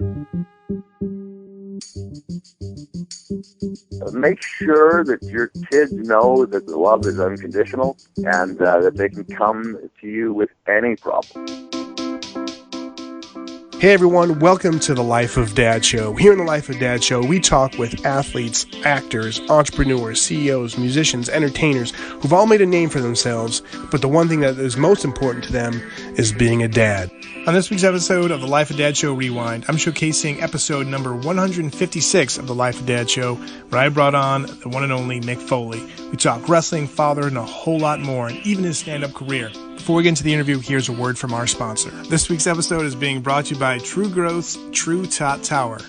Make sure that your kids know that the love is unconditional and that they can come to you with any problem. Hey everyone, welcome to the Life of Dad Show. Here in the Life of Dad Show, we talk with athletes, actors, entrepreneurs, CEOs, musicians, entertainers who've all made a name for themselves, but the one thing that is most important to them is being a dad. On this week's episode of the Life of Dad Show Rewind, I'm showcasing episode number 156 of the Life of Dad Show, where I brought on the one and only Mick Foley. We talk wrestling, father, and a whole lot more, and even his stand-up career. Before we get into the interview, here's a word from our sponsor. This week's episode is being brought to you by True Growth's True Tot Tower.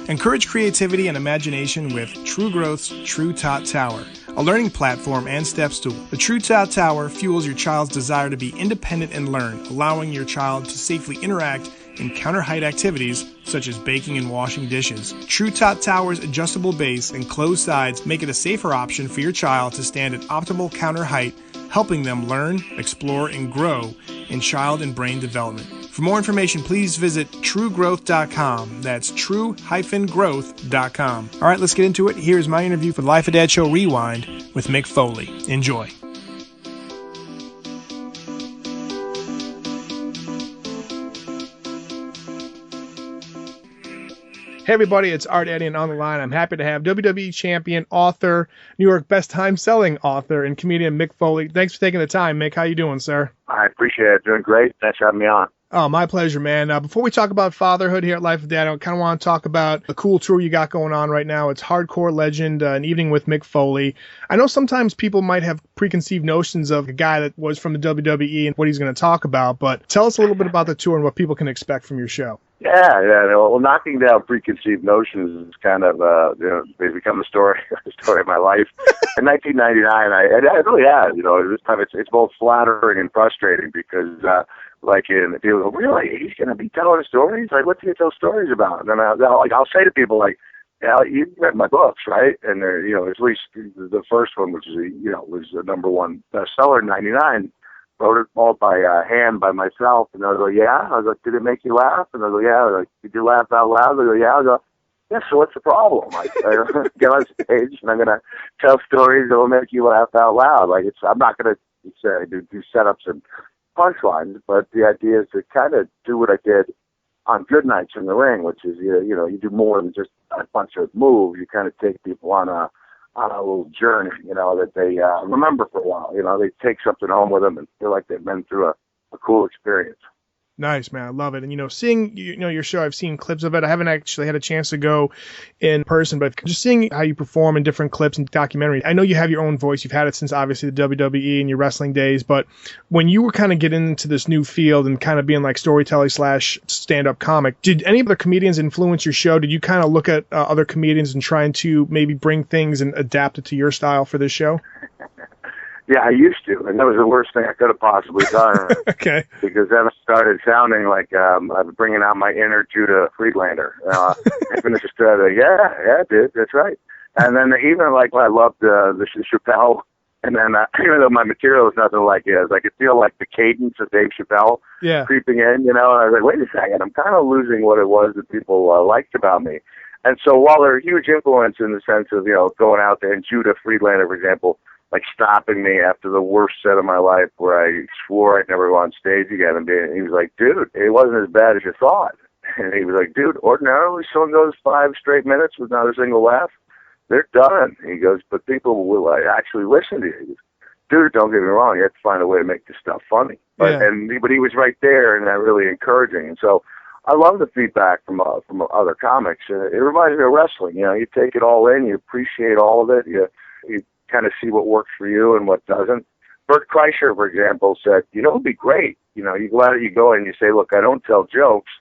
Encourage creativity and imagination with True Growth's True Tot Tower, a learning platform and steps tool. The True Tot Tower fuels your child's desire to be independent and learn, allowing your child to safely interact in counter-height activities such as baking and washing dishes. True Tot Tower's adjustable base and closed sides make it a safer option for your child to stand at optimal counter height, helping them learn, explore, and grow in child and brain development. For more information, please visit truegrowth.com. That's true-growth.com. All right, let's get into it. Here's my interview for the Life of Dad Show Rewind with Mick Foley. Enjoy. Hey everybody, it's Art Eddy, and on the line, I'm happy to have WWE champion, author, New York best time-selling author, and comedian Mick Foley. Thanks for taking the time, Mick. How you doing, sir? I appreciate it. Doing great. Thanks for having me on. Oh, my pleasure, man. Before we talk about fatherhood here at Life of Dad, I kind of want to talk about the cool tour you got going on right now. It's Hardcore Legend, an evening with Mick Foley. I know sometimes people might have preconceived notions of a guy that was from the WWE and what he's going to talk about, but tell us a little bit about the tour and what people can expect from your show. Yeah. Well, knocking down preconceived notions is kind of, they become the story of my life. In 1999, it really has, this time it's both flattering and frustrating because, people go, really? He's going to be telling stories? Like, what's he going to tell stories about? And then I'll say to people, like, yeah, you read my books, right? And they're, at least the first one, which is, was the number one bestseller in 99. Wrote it all by hand by myself. And I was like, yeah. I was like, did it make you laugh? And I was like, yeah. I was like, did you laugh out loud? I was like, yeah. I was like, yeah, so what's the problem? I get on stage and I'm going to tell stories that will make you laugh out loud. Like, I'm not going to do setups and punchlines, but the idea is to kind of do what I did on Good Nights in the Ring, which is, you do more than just a bunch of moves. You kind of take people on a little journey, that they remember for a while. They take something home with them and feel like they've been through a cool experience. Nice, man. I love it. And, seeing, your show, I've seen clips of it. I haven't actually had a chance to go in person, but just seeing how you perform in different clips and documentaries. I know you have your own voice. You've had it since, obviously, the WWE and your wrestling days. But when you were kind of getting into this new field and kind of being like storyteller / stand-up comic, did any other comedians influence your show? Did you kind of look at other comedians and trying to maybe bring things and adapt it to your style for this show? Yeah, I used to, and that was the worst thing I could have possibly done. Okay. Because then I started sounding like I was bringing out my inner Judah Friedlander. I finished the story, yeah, dude, that's right. And then even like I loved the Chappelle, and then even though my material was nothing like his, I could feel like the cadence of Dave Chappelle creeping in, and I was like, wait a second, I'm kind of losing what it was that people liked about me. And so while they're a huge influence in the sense of going out there, and Judah Friedlander, for example, like stopping me after the worst set of my life where I swore I'd never go on stage again. And he was like, dude, it wasn't as bad as you thought. And he was like, dude, ordinarily someone goes 5 straight minutes with not a single laugh. They're done. He goes, but people will actually listen to you. He goes, dude, don't get me wrong. You have to find a way to make this stuff funny. But he was right there and that really encouraging. And so I love the feedback from other comics. It reminds me of wrestling. You take it all in. You appreciate all of it. You kind of see what works for you and what doesn't. Bert Kreischer, for example, said, it would be great. You go and you say, look, I don't tell jokes.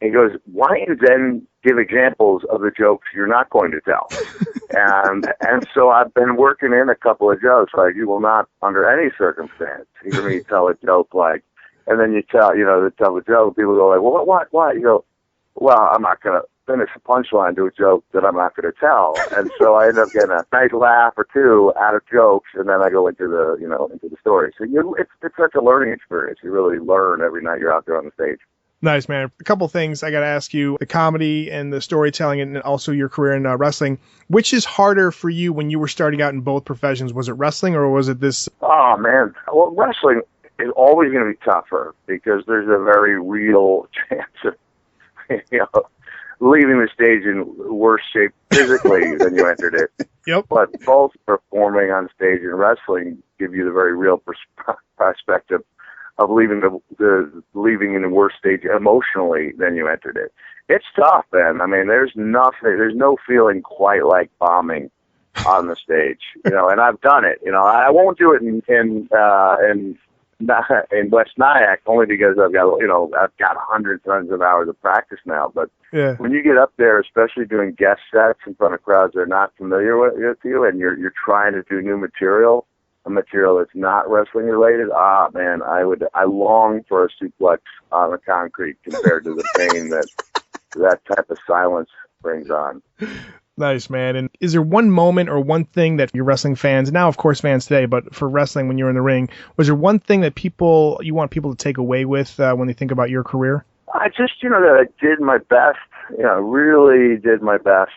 And he goes, why don't you then give examples of the jokes you're not going to tell? and so I've been working in a couple of jokes, like you will not, under any circumstance, hear me tell a joke like, and then you tell the joke, people go like, well, what? You go, well, I'm not going to finish a punchline to a joke that I'm not going to tell. And so I end up getting a nice laugh or two out of jokes, and then I go into the story. So it's such a learning experience. You really learn every night you're out there on the stage. Nice, man. A couple things I got to ask you, the comedy and the storytelling and also your career in wrestling. Which is harder for you when you were starting out in both professions? Was it wrestling or was it this? Oh, man. Well, wrestling is always going to be tougher because there's a very real chance of, leaving the stage in worse shape physically than you entered it. Yep. But both performing on stage and wrestling give you the very real perspective of leaving leaving in a worse stage emotionally than you entered it. It's tough, man. I mean, there's no feeling quite like bombing on the stage, and I've done it. I won't do it in West Nyack only because I've got hundreds of hours of practice now. But yeah, when you get up there, especially doing guest sets in front of crowds that are not familiar with you, and you're trying to do new material, a material that's not wrestling related, man, I long for a suplex on the concrete compared to the pain that type of silence brings on. Nice, man. And is there one moment or one thing that your wrestling fans, now of course fans today, but for wrestling when you're in the ring, was there one thing that you want people to take away with when they think about your career? I just, that I did my best, really did my best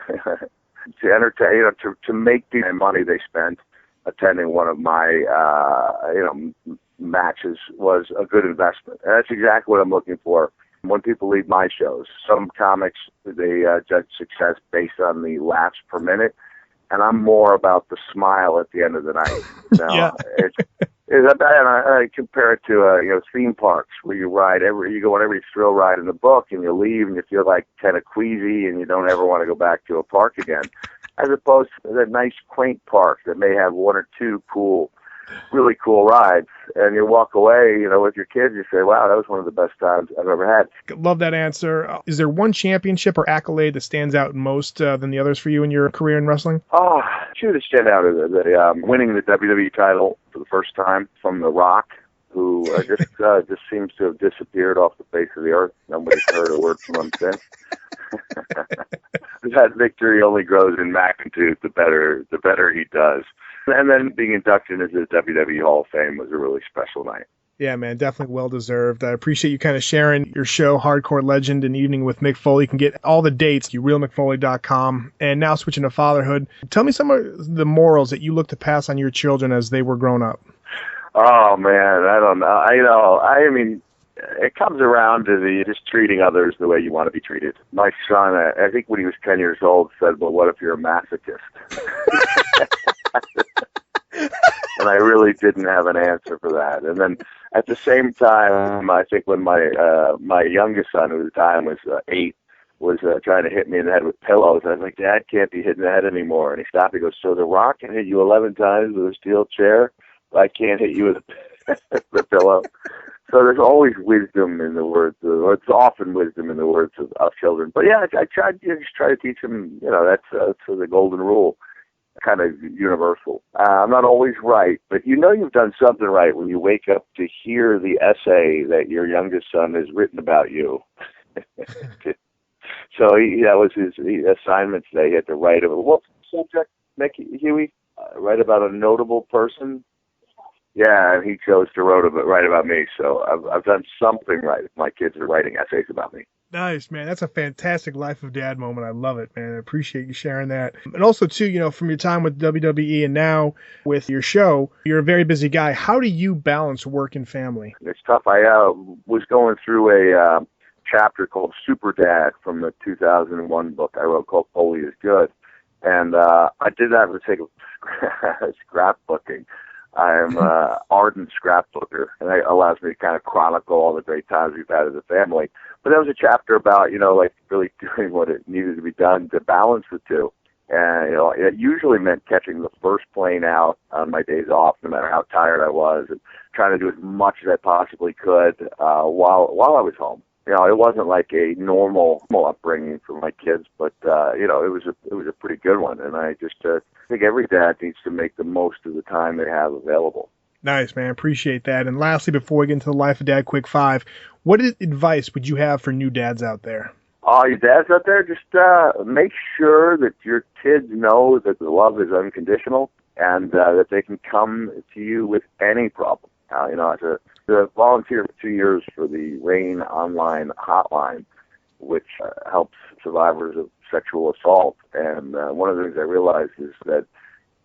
to entertain, to make the money they spent attending one of my, matches was a good investment. And that's exactly what I'm looking for when people leave my shows. Some comics, they judge success based on the laughs per minute, and I'm more about the smile at the end of the night. Yeah. I compare it to theme parks where you go on every thrill ride in the book, and you leave and you feel like kind of queasy, and you don't ever want to go back to a park again, as opposed to that nice quaint park that may have one or two really cool rides, and you walk away, with your kids, you say, wow, that was one of the best times I've ever had. Love that answer. Is there one championship or accolade that stands out most than the others for you in your career in wrestling? Oh, two that stand out are the winning the WWE title for the first time from The Rock, who just seems to have disappeared off the face of the earth. Nobody's heard a word from him since. That victory only grows in magnitude the better he does. And then being inducted into the WWE Hall of Fame was a really special night. Yeah, man, definitely well-deserved. I appreciate you kind of sharing your show, Hardcore Legend and Evening with Mick Foley. You can get all the dates, realmickfoley.com. And now switching to fatherhood, tell me some of the morals that you look to pass on your children as they were grown up. Oh, man, I don't know. I mean, it comes around to just treating others the way you want to be treated. My son, I think when he was 10 years old, said, well, what if you're a masochist? And I really didn't have an answer for that. And then at the same time, I think when my youngest son, who at the time was 8, was trying to hit me in the head with pillows, I was like, Dad can't be hit in the head anymore. And he stopped. He goes, so The Rock can hit you 11 times with a steel chair, but I can't hit you with a pillow. So there's always wisdom in the words, or it's often wisdom in the words of children. But yeah, I tried, just try to teach them, that's the golden rule, kind of universal. I'm not always right, but you've done something right when you wake up to hear the essay that your youngest son has written about you. So that was his assignment today. He had to write about, what's the subject, Huey? Write about a notable person. Yeah, and he chose to write about me, so I've done something right. My kids are writing essays about me. Nice, man. That's a fantastic Life of Dad moment. I love it, man. I appreciate you sharing that. And also, too, from your time with WWE and now with your show, you're a very busy guy. How do you balance work and family? It's tough. I was going through a chapter called Super Dad from the 2001 book I wrote called Foley is Good, and I did that for the sake of scrapbooking. I'm an ardent scrapbooker, and it allows me to kind of chronicle all the great times we've had as a family. But there was a chapter about, really doing what it needed to be done to balance the two. And, it usually meant catching the first plane out on my days off, no matter how tired I was, and trying to do as much as I possibly could while I was home. It wasn't like a normal upbringing for my kids, but it was a pretty good one. And I just think every dad needs to make the most of the time they have available. Nice, man. Appreciate that. And lastly, before we get into the Life of Dad Quick 5, what advice would you have for new dads out there? Your dads out there, just make sure that your kids know that the love is unconditional and that they can come to you with any problem. As a volunteered for 2 years for the RAIN online hotline, which helps survivors of sexual assault. And one of the things I realized is that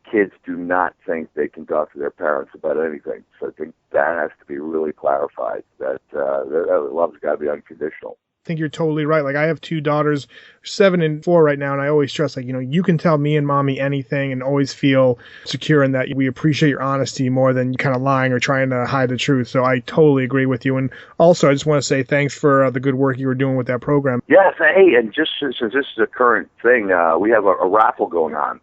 kids do not think they can talk to their parents about anything. So I think that has to be really clarified, that love's got to be unconditional. I think you're totally right. Like, I have 2 daughters, 7 and 4 right now, and I always stress, like, you can tell me and mommy anything and always feel secure in that we appreciate your honesty more than kind of lying or trying to hide the truth. So I totally agree with you. And also, I just want to say thanks for the good work you were doing with that program. Yes, hey, and just since this is a current thing, we have a raffle going on.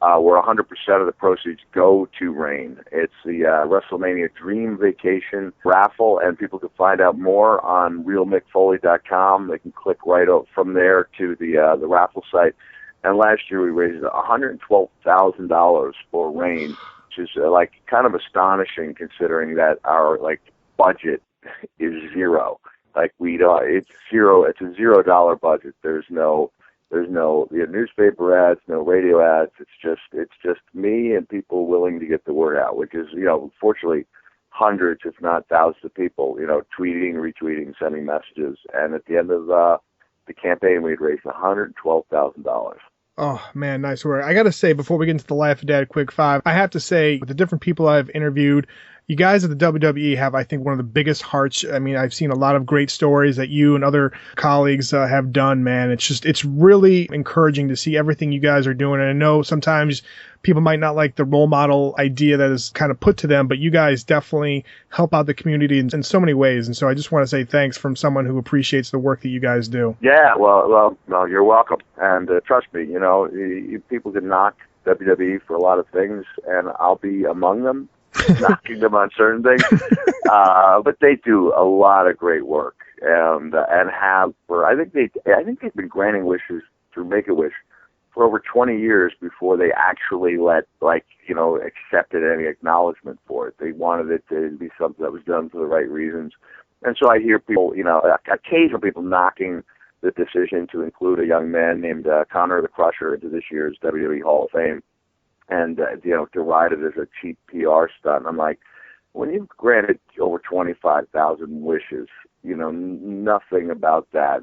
Where 100% of the proceeds go to RAIN. It's the WrestleMania Dream Vacation raffle, and people can find out more on realmickfoley.com. They can click right up from there to the raffle site. And last year we raised $112,000 for RAIN, which is like kind of astonishing considering that our budget is zero. It's zero. It's a $0 budget. There's no newspaper ads, no radio ads. It's just me and people willing to get the word out, which is, fortunately hundreds, if not thousands of people, tweeting, retweeting, sending messages. And at the end of the campaign, we had raised $112,000. Oh, man, nice work. I got to say, before we get into the Life of Dad Quick 5, I have to say, with the different people I've interviewed, you guys at the WWE have, I think, one of the biggest hearts. I mean, I've seen a lot of great stories that you and other colleagues have done, man. It's really encouraging to see everything you guys are doing. And I know sometimes people might not like the role model idea that is kind of put to them, but you guys definitely help out the community in so many ways. And so I just want to say thanks from someone who appreciates the work that you guys do. Yeah, well, you're welcome. And trust me, people can knock WWE for a lot of things, and I'll be among them. Knocking them on certain things, but they do a lot of great work, and have for I think they've been granting wishes through Make-A-Wish for over 20 years before they actually accepted any acknowledgement for it. They wanted it to be something that was done for the right reasons, and so I hear people, occasional people knocking the decision to include a young man named Connor the Crusher into this year's WWE Hall of Fame. And, deride it as a cheap PR stunt. I'm like, when you've granted over 25,000 wishes, nothing about that,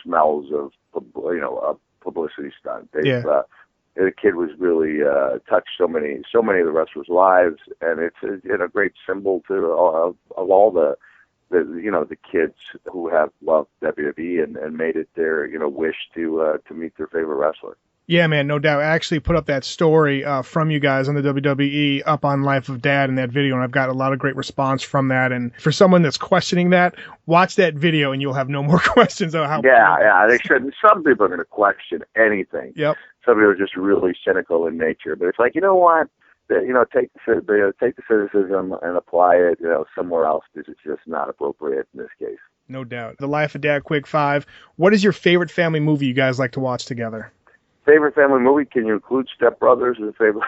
smells of, a publicity stunt. The kid was really touched so many of the wrestlers' lives, and it's a great symbol of all the kids who have loved WWE and made it their, wish to meet their favorite wrestler. Yeah, man, no doubt. I actually put up that story from you guys on the WWE up on Life of Dad in that video, and I've got a lot of great response from that. And for someone that's questioning that, watch that video and you'll have no more questions on how. Yeah, they shouldn't. Some people are going to question anything. Yep. Some people are just really cynical in nature. But it's like, you know what? Take the cynicism and apply it, somewhere else, because it's just not appropriate in this case. No doubt. The Life of Dad Quick 5. What is your favorite family movie you guys like to watch together? Favorite family movie? Can you include Step Brothers as a favorite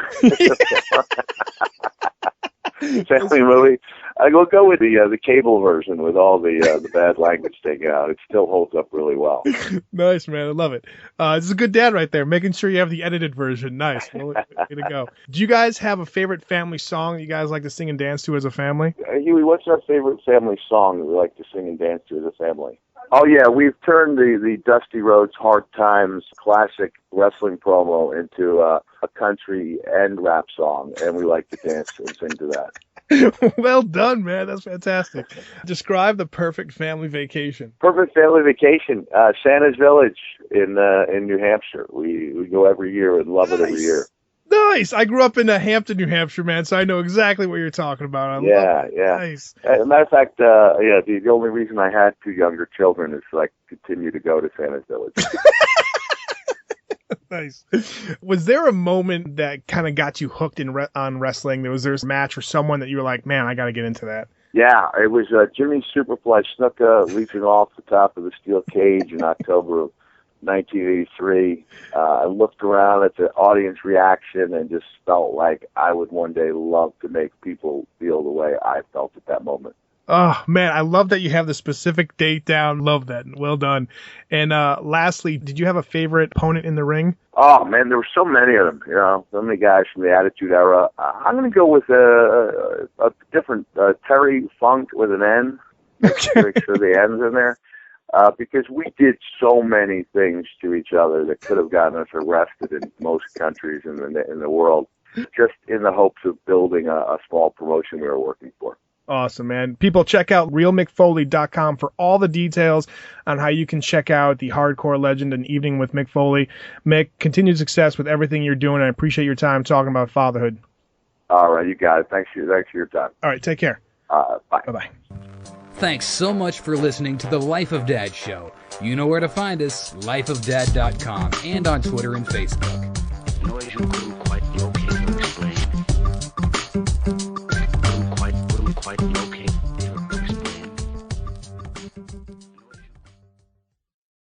family movie? I will go with the cable version with all the bad language taken out. It still holds up really well. Nice, man. I love it. This is a good dad right there, making sure you have the edited version. Nice. Way to go. Do you guys have a favorite family song that you guys like to sing and dance to as a family? Huey, what's our favorite family song that we like to sing and dance to as a family? Oh, yeah, we've turned the Dusty Rhodes Hard Times classic wrestling promo into a country and rap song, and we like to dance and sing to that. Well done, man. That's fantastic. Describe the perfect family vacation. Perfect family vacation, Santa's Village in New Hampshire. We go every year and love it every year. Nice. I grew up in Hampton, New Hampshire, man, so I know exactly what you're talking about. I love it. Yeah. Nice. As a matter of fact, the only reason I had 2 younger children is so I continue to go to Santa's Village. Nice. Was there a moment that kind of got you hooked on wrestling? Was there a match or someone that you were like, man, I got to get into that? Yeah, it was Jimmy Superfly Snuka leaping off the top of the steel cage in October of 1983. I looked around at the audience reaction and just felt like I would one day love to make people feel the way I felt at that moment. Oh, man, I love that you have the specific date down. Love that. Well done. And lastly, did you have a favorite opponent in the ring? Oh, man, there were so many of them, so many guys from the Attitude Era. I'm going to go with a different Terry Funk with an N. Make sure the N's in there. Because we did so many things to each other that could have gotten us arrested in most countries in the world, just in the hopes of building a small promotion we were working for. Awesome, man. People, check out realmickfoley.com for all the details on how you can check out the hardcore legend and Evening with Mick Foley. Mick, continued success with everything you're doing. I appreciate your time talking about fatherhood. All right, you got it. Thanks for your time. All right, take care. Bye. Bye-bye. Thanks so much for listening to the Life of Dad show. You know where to find us, lifeofdad.com, and on Twitter and Facebook.